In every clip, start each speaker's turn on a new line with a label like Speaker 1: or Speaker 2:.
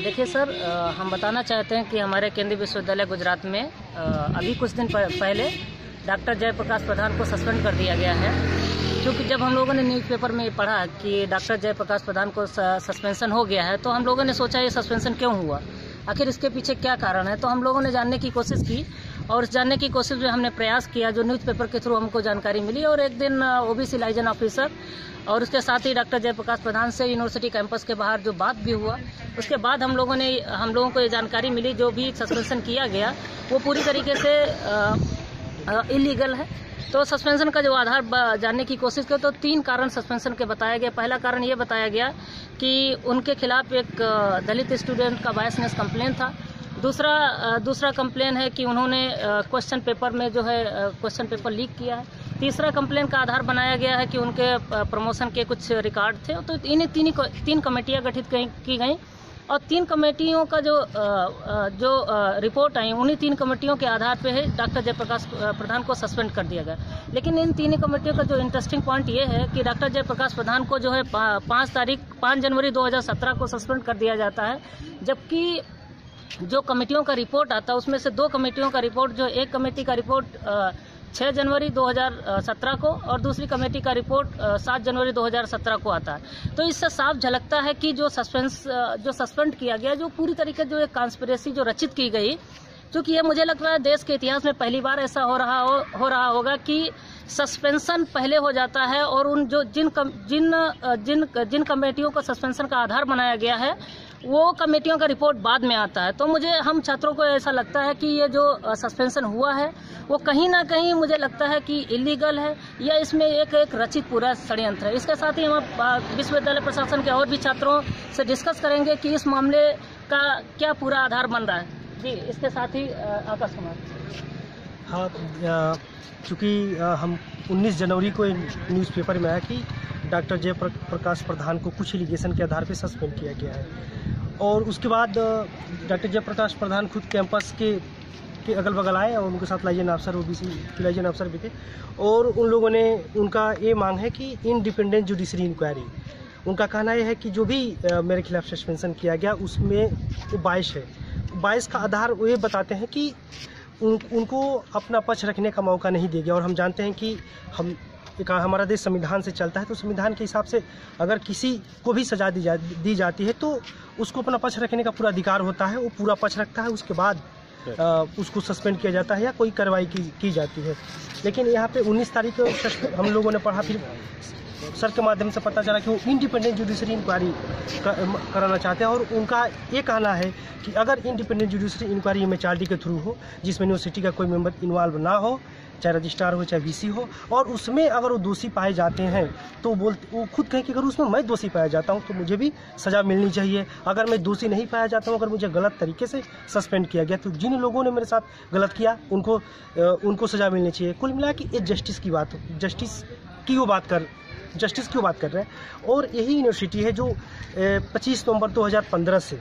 Speaker 1: देखिए सर, हम बताना चाहते हैं कि हमारे केंद्रीय विश्वविद्यालय गुजरात में अभी कुछ दिन पहले डॉक्टर जयप्रकाश प्रधान को सस्पेंड कर दिया गया है। क्योंकि जब हम लोगों ने न्यूज़पेपर में पढ़ा कि डॉक्टर जयप्रकाश प्रधान को सस्पेंशन हो गया है, तो हम लोगों ने सोचा ये सस्पेंशन क्यों हुआ, आखिर इसके पीछे क्या कारण है। तो हम लोगों ने जानने की कोशिश की और इस जानने की कोशिश में हमने प्रयास किया, जो न्यूज़पेपर के थ्रू हमको जानकारी मिली। और एक दिन ओबीसी लाइजन ऑफिसर और उसके साथ ही डॉक्टर जयप्रकाश प्रधान से यूनिवर्सिटी कैंपस के बाहर जो बात भी हुआ, उसके बाद हम लोगों को ये जानकारी मिली जो भी सस्पेंशन किया गया वो पूरी तरीके से इलीगल है। तो सस्पेंशन का जो आधार जानने की कोशिश की तो 3 कारण सस्पेंशन के बताया गया। पहला कारण ये बताया गया कि उनके खिलाफ एक दलित स्टूडेंट का बायसनेस कंप्लेन था। दूसरा कंप्लेन है कि उन्होंने क्वेश्चन पेपर में जो है क्वेश्चन पेपर लीक किया है। तीसरा कंप्लेन का आधार बनाया गया है कि उनके प्रमोशन के कुछ रिकॉर्ड थे। तो इन्हीं 3 कमेटियां गठित की गई और 3 कमेटियों का जो रिपोर्ट आई, उन्हीं 3 कमेटियों के आधार पे है डॉक्टर जयप्रकाश प्रधान को सस्पेंड कर दिया गया। लेकिन इन 3 कमेटियों का जो इंटरेस्टिंग पॉइंट ये है कि डॉक्टर जयप्रकाश प्रधान को जो है 5 जनवरी 2017 को सस्पेंड कर दिया जाता है, जबकि जो कमेटियों का रिपोर्ट आता है उसमें से 2 कमेटियों का रिपोर्ट, जो एक कमेटी का रिपोर्ट 6 जनवरी 2017 को और दूसरी कमेटी का रिपोर्ट 7 जनवरी 2017 को आता है। तो इससे साफ झलकता है कि जो सस्पेंड किया गया, जो पूरी तरीके जो एक कॉन्स्पिरेसी जो रचित की गई, क्योंकि ये मुझे लगता है देश के इतिहास में पहली बार ऐसा हो रहा होगा कि सस्पेंशन पहले हो जाता है और उन जो जिन कमेटियों को सस्पेंशन का आधार बनाया गया है वो कमेटियों का रिपोर्ट बाद में आता है। तो हम छात्रों को ऐसा लगता है कि ये जो सस्पेंशन हुआ है वो कहीं ना कहीं मुझे लगता है कि इलीगल है या इसमें एक रचित पूरा षड्यंत्र है। इसके साथ ही हम विश्वविद्यालय प्रशासन के और भी छात्रों से डिस्कस करेंगे कि इस मामले का क्या पूरा आधार बन रहा है। जी, इसके साथ ही आकाश कुमार।
Speaker 2: हाँ, चूँकि हम 19 जनवरी को न्यूज़पेपर में आया कि डॉक्टर जयप्रकाश प्रधान को कुछ एलिगेशन के आधार पर सस्पेंड किया गया है और उसके बाद डॉक्टर जयप्रकाश प्रधान खुद कैंपस के अगल बगल आए और उनके साथ लाइजन अफसर, ओबीसी लाइजन अफसर भी थे और उन लोगों ने, उनका ये मांग है कि इंडिपेंडेंट जुडिशरी इंक्वायरी, उनका कहना यह है कि जो भी मेरे खिलाफ सस्पेंशन किया गया उसमें वो 22 है। 22 का आधार वो ये बताते हैं कि उनको अपना पक्ष रखने का मौका नहीं देगा। और हम जानते हैं कि हमारा देश संविधान से चलता है, तो संविधान के हिसाब से अगर किसी को भी सजा दी जाती है तो उसको अपना पक्ष रखने का पूरा अधिकार होता है, वो पूरा पक्ष रखता है, उसके बाद उसको सस्पेंड किया जाता है या कोई कार्रवाई की जाती है। लेकिन यहाँ पे 19 तारीख को हम लोगों ने पढ़ा, फिर सर के माध्यम से पता चला कि वो इंडिपेंडेंट जुडिशरी इंक्वायरी कराना चाहते हैं और उनका ये कहना है कि अगर इंडिपेंडेंट जुडिशरी इंक्वायरी एमएचआरडी के थ्रू हो, जिसमें यूनिवर्सिटी का कोई मेंबर इन्वॉल्व ना हो, चाहे रजिस्ट्रार हो चाहे वीसी हो, और उसमें अगर वो दोषी पाए जाते हैं तो वो खुद कहें कि अगर उसमें मैं दोषी पाया जाता हूं तो मुझे भी सज़ा मिलनी चाहिए। अगर मैं दोषी नहीं पाया जाता हूं, अगर मुझे गलत तरीके से सस्पेंड किया गया, तो जिन लोगों ने मेरे साथ गलत किया उनको सज़ा मिलनी चाहिए। कुल मिला कि ये जस्टिस की बात जस्टिस की बात कर रहे हैं। और यही यूनिवर्सिटी है जो 25 नवंबर 2015 से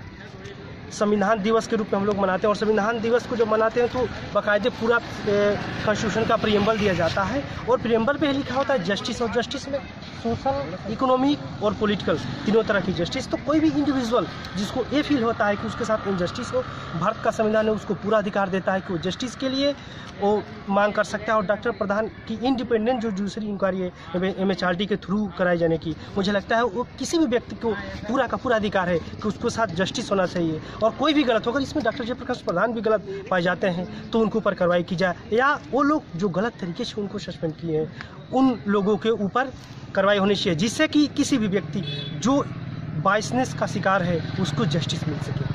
Speaker 2: संविधान दिवस के रूप में हम लोग मनाते हैं और संविधान दिवस को जब मनाते हैं तो बाकायदे पूरा कॉन्स्टिट्यूशन का प्रीएम्बल दिया जाता है और प्रीएम्बल पे लिखा होता है जस्टिस, और जस्टिस में सोशल, इकोनॉमिक और पॉलिटिकल तीनों तरह की जस्टिस। तो कोई भी इंडिविजुअल जिसको ये फील होता है कि उसके साथ इनजस्टिस हो, भारत का संविधान ने उसको पूरा अधिकार देता है कि वो जस्टिस के लिए वो मांग कर सकता है। और डॉक्टर प्रधान की इंडिपेंडेंट जो जुडिशरी इंक्वायरी है एमएचआरडी के थ्रू कराई जाने की, मुझे लगता है वो किसी भी व्यक्ति को पूरा का पूरा अधिकार है कि उसके साथ जस्टिस होना चाहिए। और कोई भी गलत होगा, इसमें डॉक्टर जयप्रकाश प्रधान भी गलत पाए जाते हैं तो उनके ऊपर कार्रवाई की जाए, या वो लोग जो गलत तरीके से उनको सस्पेंड किए हैं उन लोगों के ऊपर कार्रवाई होनी चाहिए, जिससे कि किसी भी व्यक्ति जो बायसनेस का शिकार है उसको जस्टिस मिल सके।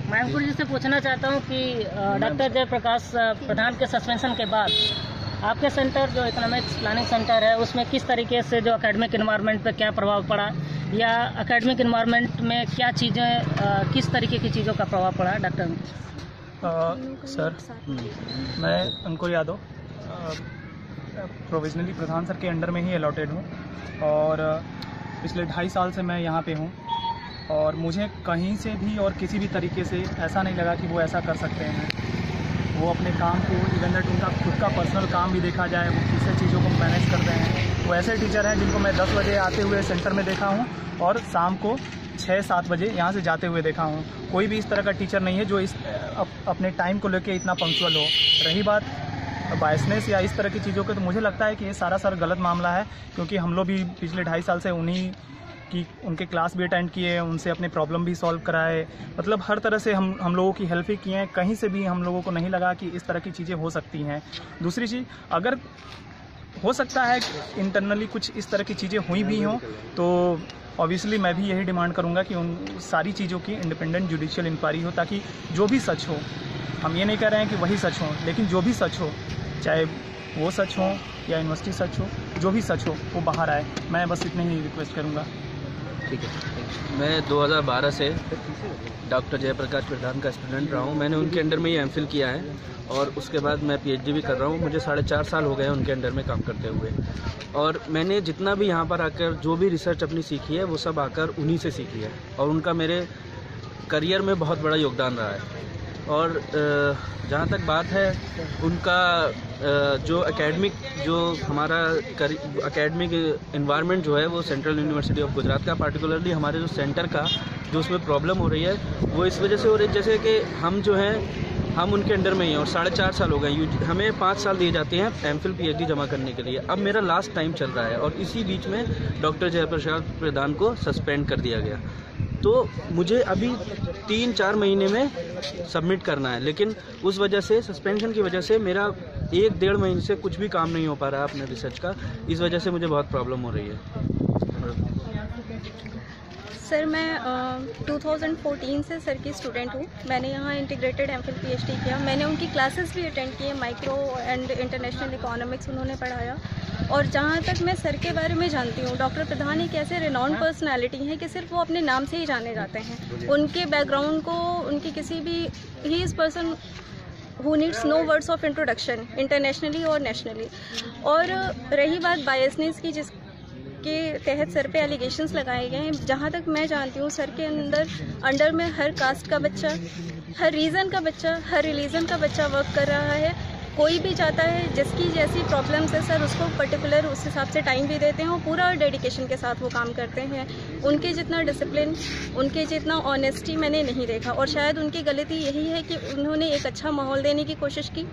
Speaker 1: मैं अंकुर जी से पूछना चाहता हूँ कि डॉक्टर जयप्रकाश प्रधान के सस्पेंशन के बाद आपके सेंटर जो इकोनॉमिक्स प्लानिंग सेंटर है उसमें किस तरीके से जो एकेडमिक एनवायरनमेंट पे क्या प्रभाव पड़ा, या एकेडमिक एनवायरनमेंट में क्या चीज़ें, किस तरीके की चीज़ों का प्रभाव पड़ा डॉक्टर?
Speaker 3: सर, मैं अंकुर यादव प्रोविजनली प्रधान सर के अंडर में ही अलॉटेड हूँ और पिछले 2.5 साल से मैं यहाँ पे हूँ और मुझे कहीं से भी और किसी भी तरीके से ऐसा नहीं लगा कि वो ऐसा कर सकते हैं। वो अपने काम को इवन दैट उनका खुद का पर्सनल काम भी देखा जाए, वो किसी चीज़ों को मैनेज करते हैं। वो ऐसे टीचर हैं जिनको मैं 10 बजे आते हुए सेंटर में देखा हूँ और शाम को 6-7 बजे यहाँ से जाते हुए देखा हूँ। कोई भी इस तरह का टीचर नहीं है जो अपने टाइम को लेकर इतना पंक्चुअल हो। रही बात बायसनेस या इस तरह की चीज़ों के, तो मुझे लगता है कि ये सारा गलत मामला है, क्योंकि हम लोग भी पिछले 2.5 साल से उनके क्लास भी अटेंड किए, उनसे अपने प्रॉब्लम भी सॉल्व कराए, मतलब हर तरह से हम लोगों की हेल्प ही किए हैं। कहीं से भी हम लोगों को नहीं लगा कि इस तरह की चीज़ें हो सकती हैं। दूसरी चीज़, अगर हो सकता है इंटरनली कुछ इस तरह की चीज़ें हुई भी हों, तो ऑब्वियसली मैं भी यही डिमांड करूंगा कि उन सारी चीज़ों की इंडिपेंडेंट जुडिशियल इंक्वायरी हो, ताकि जो भी सच हो, हम ये नहीं कह रहे हैं कि वही सच हो, लेकिन जो भी सच हो, चाहे वो सच हो या यूनिवर्सिटी सच हो, जो भी सच हो वो बाहर आए। मैं बस इतने ही रिक्वेस्ट करूँगा।
Speaker 4: ठीक है। मैं 2012 से डॉक्टर जयप्रकाश प्रधान का स्टूडेंट रहा हूँ। मैंने उनके अंडर में ही एमफिल किया है और उसके बाद मैं पीएचडी भी कर रहा हूँ। मुझे 4.5 साल हो गए हैं उनके अंडर में काम करते हुए, और मैंने जितना भी यहाँ पर आकर जो भी रिसर्च अपनी सीखी है वो सब आकर उन्हीं से सीखी है, और उनका मेरे करियर में बहुत बड़ा योगदान रहा है। और जहाँ तक बात है उनका जो एकेडमिक, जो हमारा एकेडमिक इन्वायरमेंट जो है वो सेंट्रल यूनिवर्सिटी ऑफ गुजरात का, पार्टिकुलरली हमारे जो सेंटर का जो उसमें प्रॉब्लम हो रही है वो इस वजह से हो रही है जैसे कि हम जो हैं हम उनके अंडर में ही हैं और 4.5 साल हो गए। हमें 5 साल दिए जाते हैं एमफिल पीएचडी जमा करने के लिए। अब मेरा लास्ट टाइम चल रहा है और इसी बीच में डॉक्टर जयप्रकाश प्रधान को सस्पेंड कर दिया गया। तो मुझे अभी 3-4 महीने में सबमिट करना है, लेकिन उस वजह से, सस्पेंशन की वजह से मेरा 1-1.5 महीने से कुछ भी काम नहीं हो पा रहा है अपने रिसर्च का। इस वजह से मुझे बहुत प्रॉब्लम हो रही है।
Speaker 5: सर, मैं 2014 से सर की स्टूडेंट हूँ। मैंने यहाँ इंटीग्रेटेड एमफिल पीएचडी किया। मैंने उनकी क्लासेस भी अटेंड किए, माइक्रो एंड इंटरनेशनल इकोनॉमिक्स उन्होंने पढ़ाया। और जहाँ तक मैं सर के बारे में जानती हूँ, डॉक्टर प्रधान एक ऐसे रिनाउंड पर्सनालिटी हैं कि सिर्फ वो अपने नाम से ही जाने जाते हैं। उनके बैकग्राउंड को, उनकी किसी भी, he is person who needs no words of introduction internationally और नेशनली। और रही बात बायसनेस की, जिसके तहत सर पे एलिगेशंस लगाए गए हैं, जहाँ तक मैं जानती हूँ सर के अंडर में हर कास्ट का बच्चा, हर रीजन का बच्चा, हर रिलीजन का बच्चा वर्क कर रहा है। कोई भी चाहता है जिसकी जैसी प्रॉब्लम्स है, सर उसको पर्टिकुलर उस हिसाब से टाइम भी देते हैं और पूरा डेडिकेशन के साथ वो काम करते हैं। उनके जितना डिसिप्लिन, उनके जितना ऑनेस्टी मैंने नहीं देखा। और शायद उनकी गलती यही है कि उन्होंने एक अच्छा माहौल देने की कोशिश की,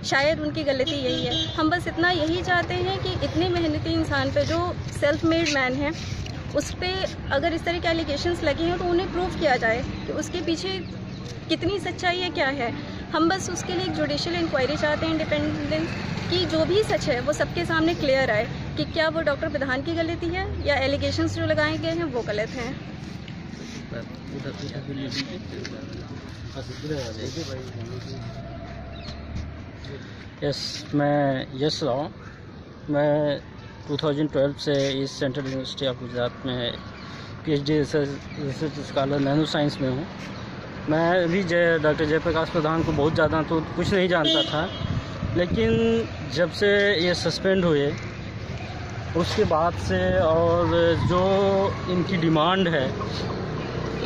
Speaker 5: शायद उनकी गलती यही है। हम बस इतना यही चाहते हैं कि इतने मेहनती इंसान पे, जो सेल्फ मेड मैन है, उस पर अगर इस तरह के एलिगेशंस लगे हैं तो उन्हें प्रूव किया जाए कि उसके पीछे कितनी सच्चाई है, क्या है। हम बस उसके लिए एक जुडिशियल इंक्वायरी चाहते हैं इंडिपेंडेंट, कि जो भी सच है वो सबके सामने क्लियर आए कि क्या वो डॉक्टर प्रधान की गलती है या एलिगेशंस जो लगाए गए हैं वो गलत हैं।
Speaker 6: मैं यश राव, मैं 2012 से इस सेंट्रल यूनिवर्सिटी ऑफ गुजरात में PhD research scholar nano science में हूँ। मैं भी डॉक्टर जयप्रकाश प्रधान को बहुत ज़्यादा तो कुछ नहीं जानता था, लेकिन जब से ये सस्पेंड हुए उसके बाद से, और जो इनकी डिमांड है,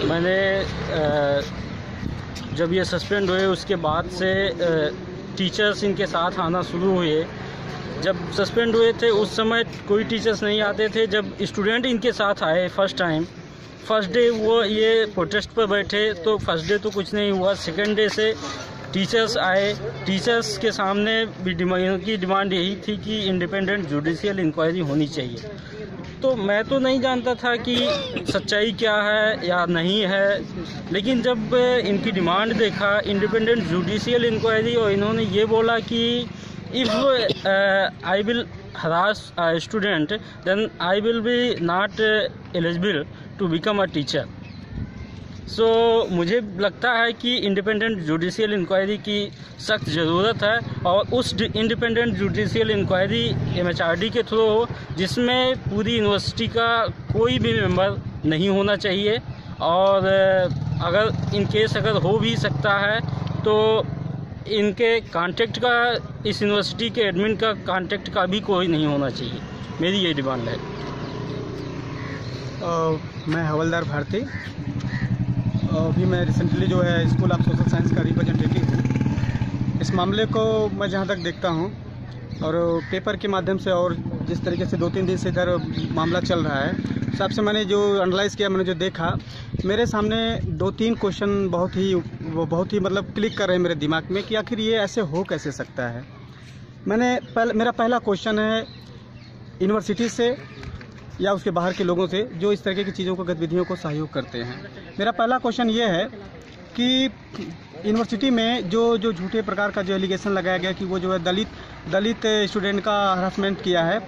Speaker 6: मैंने जब ये सस्पेंड हुए उसके बाद से टीचर्स इनके साथ आना शुरू हुए। जब सस्पेंड हुए थे उस समय कोई टीचर्स नहीं आते थे। जब स्टूडेंट इनके साथ आए फर्स्ट डे वो ये प्रोटेस्ट पर बैठे, तो फर्स्ट डे तो कुछ नहीं हुआ। सेकंड डे से टीचर्स आए। टीचर्स के सामने भी की डिमांड यही थी कि इंडिपेंडेंट जुडिशियल इंक्वायरी होनी चाहिए। तो मैं तो नहीं जानता था कि सच्चाई क्या है या नहीं है, लेकिन जब इनकी डिमांड देखा इंडिपेंडेंट जुडिशियल इंक्वायरी, और इन्होंने ये बोला कि if I will harass a student then I will be not eligible to become a teacher। सो मुझे लगता है कि इंडिपेंडेंट जुडिशियल इंक्वायरी की सख्त ज़रूरत है, और उस इंडिपेंडेंट जुडिशियल इंक्वायरी MHRD के थ्रू हो, जिसमें पूरी यूनिवर्सिटी का कोई भी मेंबर नहीं होना चाहिए। और अगर इन केस अगर हो भी सकता है तो इनके कांटेक्ट का, इस यूनिवर्सिटी के एडमिन का कांटेक्ट का भी कोई नहीं होना चाहिए। मेरी ये डिमांड है।
Speaker 3: मैं हवलदार भारती, अभी मैं रिसेंटली जो है स्कूल ऑफ सोशल साइंस का रिप्रेजेंटेटिव हूँ।
Speaker 7: इस मामले को मैं जहाँ तक देखता हूँ और पेपर के माध्यम से और जिस तरीके से 2-3 दिन से इधर मामला चल रहा है, हिसाब से मैंने जो एनालाइज़ किया, मैंने जो देखा, मेरे सामने 2-3 क्वेश्चन बहुत ही मतलब क्लिक कर रहे हैं मेरे दिमाग में कि आखिर ये ऐसे हो कैसे सकता है। मेरा पहला क्वेश्चन है यूनिवर्सिटी से या उसके बाहर के लोगों से जो इस तरीके की चीज़ों को, गतिविधियों को सहयोग करते हैं। मेरा पहला क्वेश्चन ये है कि यूनिवर्सिटी में जो झूठे प्रकार का जो एलिगेशन लगाया गया कि वो जो है दलित स्टूडेंट का हरासमेंट किया है,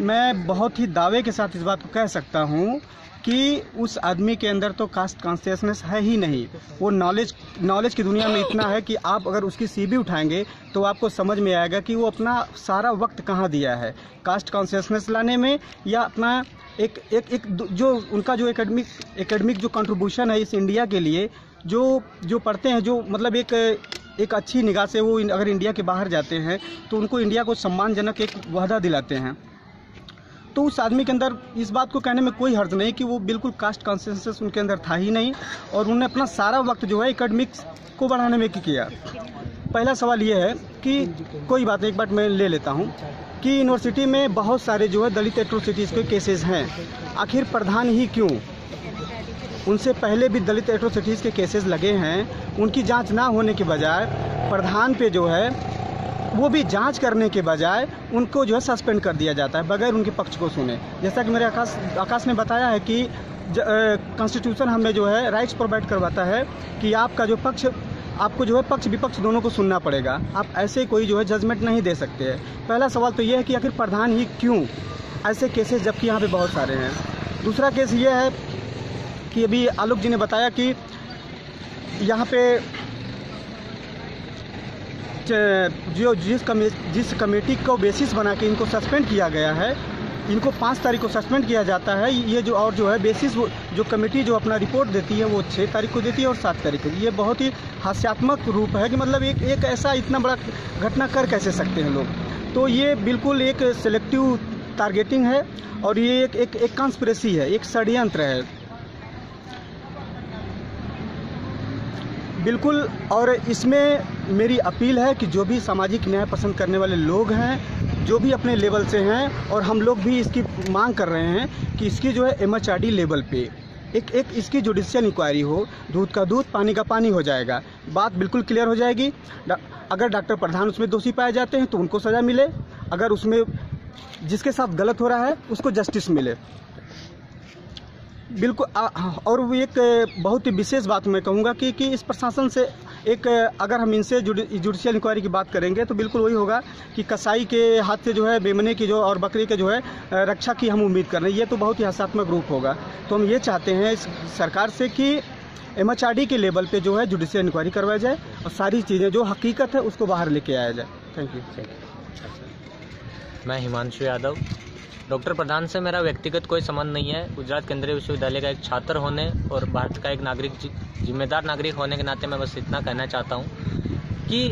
Speaker 7: मैं बहुत ही दावे के साथ इस बात को कह सकता हूँ कि उस आदमी के अंदर तो कास्ट कॉन्शियसनेस है ही नहीं। वो नॉलेज की दुनिया में इतना है कि आप अगर उसकी सीवी उठाएंगे तो आपको समझ में आएगा कि वो अपना सारा वक्त कहाँ दिया है, कास्ट कॉन्शियसनेस लाने में या अपना एक जो उनका जो एकेडमिक जो कंट्रीब्यूशन है इस इंडिया के लिए, जो पढ़ते हैं, जो मतलब एक अच्छी निगाह से वो अगर इंडिया के बाहर जाते हैं तो उनको इंडिया को सम्मानजनक एक वादा दिलाते हैं। तो उस आदमी के अंदर इस बात को कहने में कोई हर्ज नहीं कि वो बिल्कुल कास्ट कॉन्शियसनेस उनके अंदर था ही नहीं और उन्होंने अपना सारा वक्त जो है एकेडमिक्स को बढ़ाने में किया। पहला सवाल ये है कि कोई बात, एक बात मैं ले लेता हूँ कि यूनिवर्सिटी में बहुत सारे जो है दलित एट्रोसिटीज़ के केसेस हैं, आखिर प्रधान ही क्यों? उनसे पहले भी दलित एट्रोसिटीज़ के केसेस लगे हैं, उनकी जांच ना होने के बजाय प्रधान पे जो है वो भी जांच करने के बजाय उनको जो है सस्पेंड कर दिया जाता है बगैर उनके पक्ष को सुने। जैसा कि मेरे आकाश ने बताया है कि कॉन्स्टिट्यूशन हमें जो है राइट्स प्रोवाइड करवाता है कि आपका जो पक्ष, आपको जो है पक्ष विपक्ष दोनों को सुनना पड़ेगा, आप ऐसे कोई जो है जजमेंट नहीं दे सकते हैं। पहला सवाल तो ये है कि आखिर प्रधान ही क्यों ऐसे केसेस, जबकि यहाँ पे बहुत सारे हैं। दूसरा केस ये है कि अभी आलोक जी ने बताया कि यहाँ पे जिस कमेटी को बेसिस बना के इनको सस्पेंड किया गया है, इनको 5 तारीख को सस्पेंड किया जाता है। ये जो है बेसिस जो कमेटी जो अपना रिपोर्ट देती है वो 6 तारीख को देती है और 7 तारीख को। ये बहुत ही हास्यात्मक रूप है कि मतलब एक ऐसा इतना बड़ा घटना कर कैसे सकते हैं लोग। तो ये बिल्कुल एक सिलेक्टिव टारगेटिंग है और ये एक कॉन्स्पिरेसी है, एक षड्यंत्र है बिल्कुल। और इसमें मेरी अपील है कि जो भी सामाजिक न्याय पसंद करने वाले लोग हैं, जो भी अपने लेवल से हैं, और हम लोग भी इसकी मांग कर रहे हैं कि इसकी जो है MHRD लेवल पे एक इसकी जुडिशियल इंक्वायरी हो, दूध का दूध पानी का पानी हो जाएगा, बात बिल्कुल क्लियर हो जाएगी। अगर डॉक्टर प्रधान उसमें दोषी पाए जाते हैं तो उनको सज़ा मिले, अगर उसमें जिसके साथ गलत हो रहा है उसको जस्टिस मिले बिल्कुल। और वो एक बहुत ही विशेष बात मैं कहूँगा कि इस प्रशासन से अगर हम इनसे जुडिशियल इंक्वायरी की बात करेंगे तो बिल्कुल वही होगा कि कसाई के हाथ से जो है बेमने की जो और बकरी के जो है रक्षा की हम उम्मीद कर रहे हैं। ये तो बहुत ही हास्यात्मक रूप होगा। तो हम ये चाहते हैं इस सरकार से कि MHRD के लेवल पे जो है जुडिशियल इंक्वायरी करवाई जाए और सारी चीज़ें जो हकीकत है उसको बाहर लेके आया जाए। Thank you.
Speaker 8: मैं हिमांशु यादव। डॉक्टर प्रधान से मेरा व्यक्तिगत कोई संबंध नहीं है। गुजरात केंद्रीय विश्वविद्यालय का एक छात्र होने और भारत का एक नागरिक, जिम्मेदार नागरिक होने के नाते मैं बस इतना कहना चाहता हूँ कि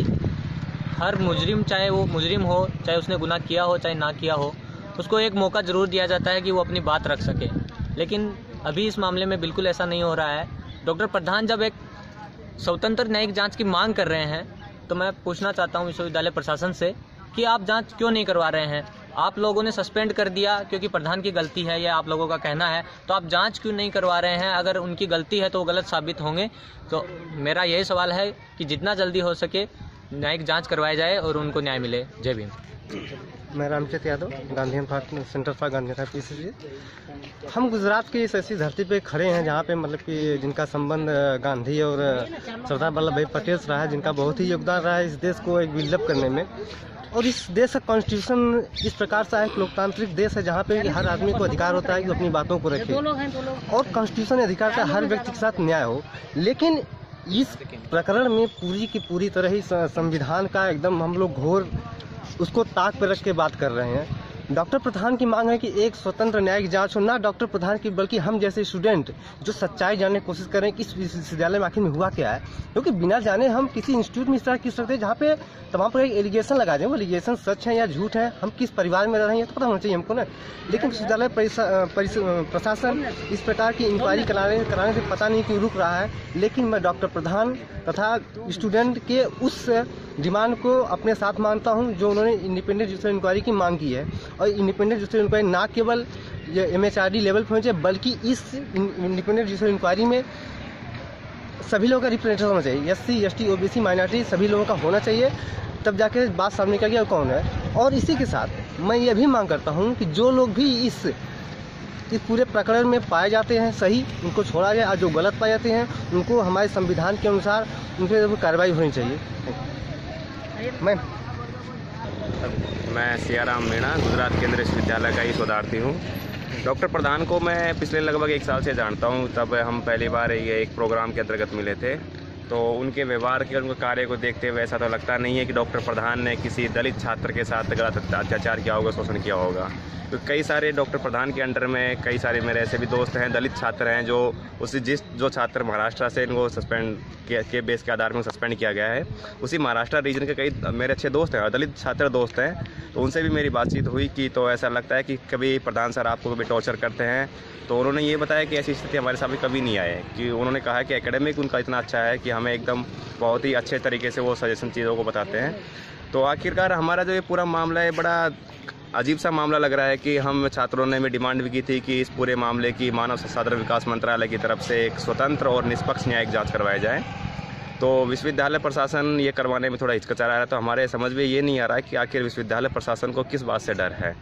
Speaker 8: हर मुजरिम, चाहे वो मुजरिम हो, चाहे उसने गुनाह किया हो चाहे ना किया हो, उसको एक मौका ज़रूर दिया जाता है कि वो अपनी बात रख सके। लेकिन अभी इस मामले में बिल्कुल ऐसा नहीं हो रहा है। डॉक्टर प्रधान जब एक स्वतंत्र न्यायिक जाँच की मांग कर रहे हैं तो मैं पूछना चाहता हूँ विश्वविद्यालय प्रशासन से कि आप जाँच क्यों नहीं करवा रहे हैं? आप लोगों ने सस्पेंड कर दिया क्योंकि प्रधान की गलती है, यह आप लोगों का कहना है, तो आप जांच क्यों नहीं करवा रहे हैं? अगर उनकी गलती है तो वो गलत साबित होंगे। तो मेरा यही सवाल है कि जितना जल्दी हो सके न्यायिक जांच करवाई जाए और उनको न्याय मिले। जय भीम।
Speaker 2: मैं Ramchand Yadav, Gandhi centre for Gandhi PCC। हम गुजरात की इस ऐसी धरती पे खड़े हैं जहाँ पे मतलब कि जिनका संबंध गांधी और सरदार वल्लभ भाई पटेल से रहा है, जिनका बहुत ही योगदान रहा है इस देश को एक बिल्डअप करने में। और इस देश का कॉन्स्टिट्यूशन इस प्रकार से एक लोकतांत्रिक देश है जहाँ पे हर आदमी को अधिकार होता है कि अपनी बातों को रखे और कॉन्स्टिट्यूशन अधिकार का हर व्यक्ति के साथ न्याय हो। लेकिन इस प्रकरण में पूरी की पूरी तरह ही संविधान का एकदम हम लोग घोर उसको ताक पर रख के बात कर रहे हैं। डॉक्टर प्रधान की मांग है कि एक स्वतंत्र न्यायिक जांच हो, ना डॉक्टर प्रधान की बल्कि हम जैसे स्टूडेंट जो सच्चाई जानने की कोशिश करें कि इस विश्वविद्यालय में आखिर में हुआ क्या है, क्योंकि बिना जाने हम किसी इंस्टीट्यूट में इस तरह की सकते हैं जहाँ पे तमाम प्रकार के एलिगेशन लगा दें, वो एलिगेशन सच है या झूठ है, हम किस परिवार में रह रहे हैं तो पता होना चाहिए हमको ना। लेकिन विश्वविद्यालय प्रशासन इस प्रकार की इंक्वायरी कराने से पता नहीं क्यों रुक रहा है। लेकिन मैं डॉक्टर प्रधान तथा स्टूडेंट के उस डिमांड को अपने साथ मानता हूं जो उन्होंने इंडिपेंडेंट जुडिशियल इंक्वायरी की मांग की है। और इंडिपेंडेंट जुडिशियल इंक्वायरी ना केवल ये MHRD लेवल पर होनी चाहिए, बल्कि इस इंडिपेंडेंट जुडिशियल इंक्वायरी में सभी लोगों का रिप्रेजेंटेशन होना चाहिए, SC, ST, OBC, माइनॉरिटी सभी लोगों का होना चाहिए, तब जाके बात सामने निकल गया कौन है। और इसी के साथ मैं ये भी मांग करता हूँ कि जो लोग भी इस पूरे प्रकरण में पाए जाते हैं सही, उनको छोड़ा जाए, और जो गलत पाए जाते हैं उनको हमारे संविधान के अनुसार उन पर कार्रवाई होनी चाहिए।
Speaker 9: मैं सियाराम मीणा गुजरात केंद्रीय विश्वविद्यालय का ही शोधार्थी हूँ। डॉक्टर प्रधान को मैं पिछले लगभग 1 साल से जानता हूँ। तब हम पहली बार ये एक प्रोग्राम के अंतर्गत मिले थे, तो उनके व्यवहार के, उनके कार्य को देखते हुए ऐसा तो लगता नहीं है कि डॉक्टर प्रधान ने किसी दलित छात्र के साथ गलत अत्याचार किया होगा, शोषण किया होगा। तो कई सारे डॉक्टर प्रधान के अंडर में कई सारे मेरे ऐसे भी दोस्त हैं, दलित छात्र हैं, जो जो छात्र महाराष्ट्र से इनको सस्पेंड के बेस के आधार में सस्पेंड किया गया है, उसी महाराष्ट्र रीजन के कई मेरे अच्छे दोस्त हैं और दलित छात्र दोस्त हैं। तो उनसे भी मेरी बातचीत हुई कि तो ऐसा लगता है कि कभी प्रधान सर आपको कभी टॉर्चर करते हैं। तो उन्होंने ये बताया कि ऐसी स्थिति हमारे सामने कभी नहीं आए, कि उन्होंने कहा कि एकेडमिक उनका इतना अच्छा है कि हमें एकदम बहुत ही अच्छे तरीके से वो सजेशन चीज़ों को बताते हैं। तो आखिरकार हमारा जो ये पूरा मामला है, बड़ा अजीब सा मामला लग रहा है कि हम छात्रों ने भी डिमांड भी की थी कि इस पूरे मामले की मानव संसाधन विकास मंत्रालय की तरफ से एक स्वतंत्र और निष्पक्ष न्यायिक जांच करवाई जाए। तो विश्वविद्यालय प्रशासन ये करवाने में थोड़ा हिचकिचा रहा है। तो हमारे समझ में ये नहीं आ रहा है कि आखिर विश्वविद्यालय प्रशासन को किस बात से डर है,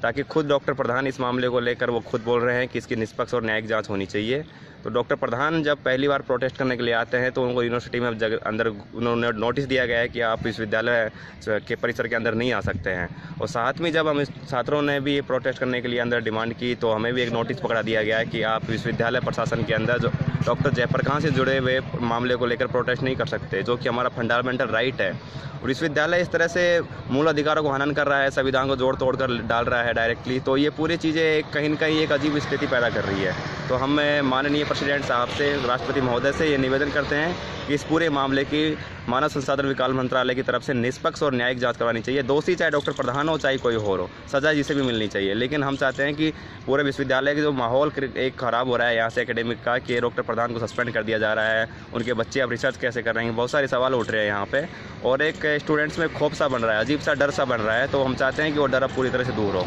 Speaker 9: ताकि खुद डॉक्टर प्रधान इस मामले को लेकर वो खुद बोल रहे हैं कि इसकी निष्पक्ष और न्यायिक जांच होनी चाहिए। तो डॉक्टर प्रधान जब पहली बार प्रोटेस्ट करने के लिए आते हैं तो उनको यूनिवर्सिटी में अंदर उन्होंने नोटिस दिया गया है कि आप विश्वविद्यालय के परिसर के अंदर नहीं आ सकते हैं। और साथ में जब हम छात्रों ने भी प्रोटेस्ट करने के लिए अंदर डिमांड की तो हमें भी एक नोटिस पकड़ा दिया गया है कि आप विश्वविद्यालय प्रशासन के अंदर जो डॉक्टर जयप्रकाश से जुड़े हुए मामले को लेकर प्रोटेस्ट नहीं कर सकते, जो कि हमारा फंडामेंटल राइट है। और विश्वविद्यालय इस तरह से मूल अधिकारों को हनन कर रहा है, संविधान को जोड़ तोड़ कर डाल रहा है डायरेक्टली। तो ये पूरी चीज़ें कहीं न कहीं एक अजीब स्थिति पैदा कर रही है। तो हम माननीय प्रेसिडेंट साहब से, राष्ट्रपति महोदय से ये निवेदन करते हैं कि इस पूरे मामले की मानव संसाधन विकास मंत्रालय की तरफ से निष्पक्ष और न्यायिक जांच करवानी चाहिए। दोषी चाहे डॉक्टर प्रधान हो चाहे कोई और हो, सजा जिसे भी मिलनी चाहिए। लेकिन हम चाहते हैं कि पूरे विश्वविद्यालय के जो माहौल एक ख़राब हो रहा है यहाँ से एकेडमिक का, कि डॉक्टर प्रधान को सस्पेंड कर दिया जा रहा है, उनके बच्चे अब रिसर्च कैसे कर रहे हैं, बहुत सारे सवाल उठ रहे हैं यहाँ पे, और एक स्टूडेंट्स में खौफ सा बन रहा है, अजीब सा डर सा बन रहा है। तो हम चाहते हैं कि वो डर अब पूरी तरह से दूर हो।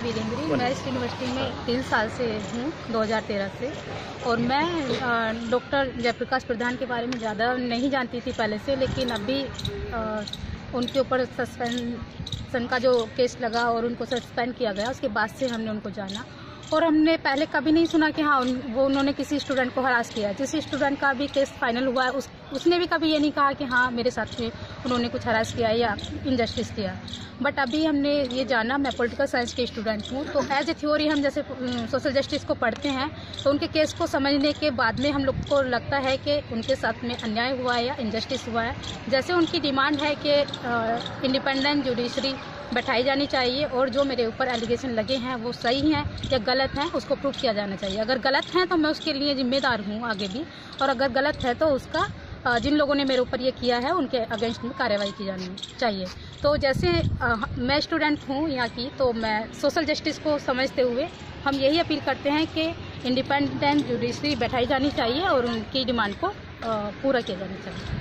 Speaker 10: मैं इस यूनिवर्सिटी में 3 साल से हूँ, 2013 से, और मैं डॉक्टर जयप्रकाश प्रधान के बारे में ज़्यादा नहीं जानती थी पहले से, लेकिन अभी उनके ऊपर सस्पेंशन का जो केस लगा और उनको सस्पेंड किया गया, उसके बाद से हमने उनको जाना। और हमने पहले कभी नहीं सुना कि हाँ उन्होंने किसी स्टूडेंट को हरास किया। जिस स्टूडेंट का भी केस फाइनल हुआ है उसने भी कभी ये नहीं कहा कि हाँ मेरे साथ में उन्होंने कुछ हरास किया या इनजस्टिस किया। बट अभी हमने ये जाना, मैं पॉलिटिकल साइंस के स्टूडेंट हूँ, तो एज ए थ्योरी हम जैसे सोशल जस्टिस को पढ़ते हैं तो उनके केस को समझने के बाद में हम लोग को लगता है कि उनके साथ में अन्याय हुआ है या इनजस्टिस हुआ है। जैसे उनकी डिमांड है कि इंडिपेंडेंट जुडिशरी बैठाई जानी चाहिए और जो मेरे ऊपर एलिगेशन लगे हैं वो सही हैं या गलत हैं उसको प्रूव किया जाना चाहिए। अगर गलत हैं तो मैं उसके लिए जिम्मेदार हूँ आगे भी, और अगर गलत है तो उसका जिन लोगों ने मेरे ऊपर ये किया है उनके अगेंस्ट में कार्रवाई की जानी चाहिए। तो जैसे मैं स्टूडेंट हूँ यहाँ की, तो मैं सोशल जस्टिस को समझते हुए हम यही अपील करते हैं कि इंडिपेंडेंट जुडिशरी बैठाई जानी चाहिए और उनकी डिमांड को पूरा किया जाना चाहिए।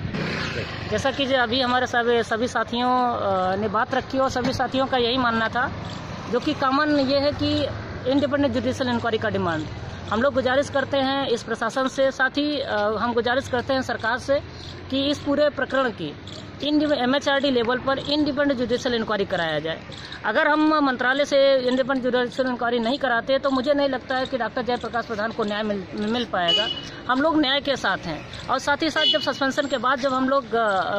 Speaker 1: जैसा कि अभी हमारे सभी साथियों ने बात रखी और सभी साथियों का यही मानना था, जो कि कॉमन ये है कि इंडिपेंडेंट जुडिशियल इंक्वायरी का डिमांड हम लोग गुजारिश करते हैं इस प्रशासन से, साथ ही हम गुजारिश करते हैं सरकार से कि इस पूरे प्रकरण की MHRD लेवल पर इंडिपेंडेंट जुडिशियल इंक्वायरी कराया जाए। अगर हम मंत्रालय से इंडिपेंडेंट जुडिशियल इंक्वायरी नहीं कराते तो मुझे नहीं लगता है कि डॉक्टर जयप्रकाश प्रधान को न्याय मिल पाएगा। हम लोग न्याय के साथ हैं, और साथ ही साथ जब सस्पेंशन के बाद जब हम लोग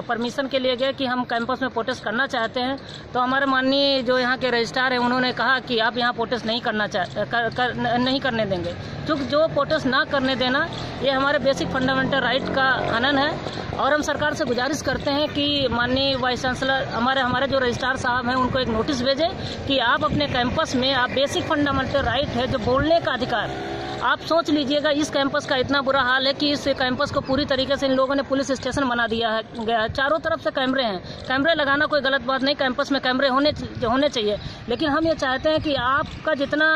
Speaker 1: परमिशन के लिए गए कि हम कैंपस में प्रोटेस्ट करना चाहते हैं, तो हमारे माननीय जो यहाँ के रजिस्ट्रार हैं उन्होंने कहा कि आप यहाँ प्रोटेस्ट नहीं करने देंगे, क्योंकि जो प्रोटेस्ट ना करने देना ये हमारे बेसिक फंडामेंटल राइट का हनन है। और हम सरकार से गुजारिश करते हैं कि माननीय वाइस चांसलर हमारे जो रजिस्ट्रार साहब हैं उनको एक नोटिस भेजें कि आप अपने कैंपस में आप बेसिक फंडामेंटल राइट है जो बोलने का अधिकार, आप सोच लीजिएगा इस कैंपस का इतना बुरा हाल है कि इस कैंपस को पूरी तरीके से इन लोगों ने पुलिस स्टेशन बना दिया है गया है। चारों तरफ से कैमरे हैं, कैमरे लगाना कोई गलत बात नहीं, कैंपस में कैमरे होने चाहिए, लेकिन हम ये चाहते हैं कि आपका जितना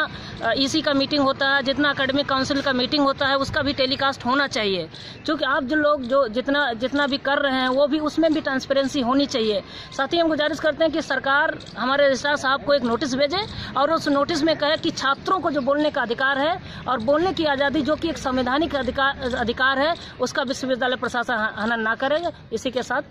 Speaker 1: ईसी का मीटिंग होता है, जितना एकेडमिक काउंसिल का मीटिंग होता है, उसका भी टेलीकास्ट होना चाहिए, क्योंकि आप जो लोग जो जितना भी कर रहे हैं वो भी उसमें भी ट्रांसपेरेंसी होनी चाहिए। साथ ही हम गुजारिश करते हैं कि सरकार हमारे रजिस्ट्रार साहब को एक नोटिस भेजे और उस नोटिस में कहे कि छात्रों को जो बोलने का अधिकार है और बोलने की आज़ादी जो कि एक संवैधानिक अधिकार है, उसका विश्वविद्यालय प्रशासन हनन ना करेगा। इसी के साथ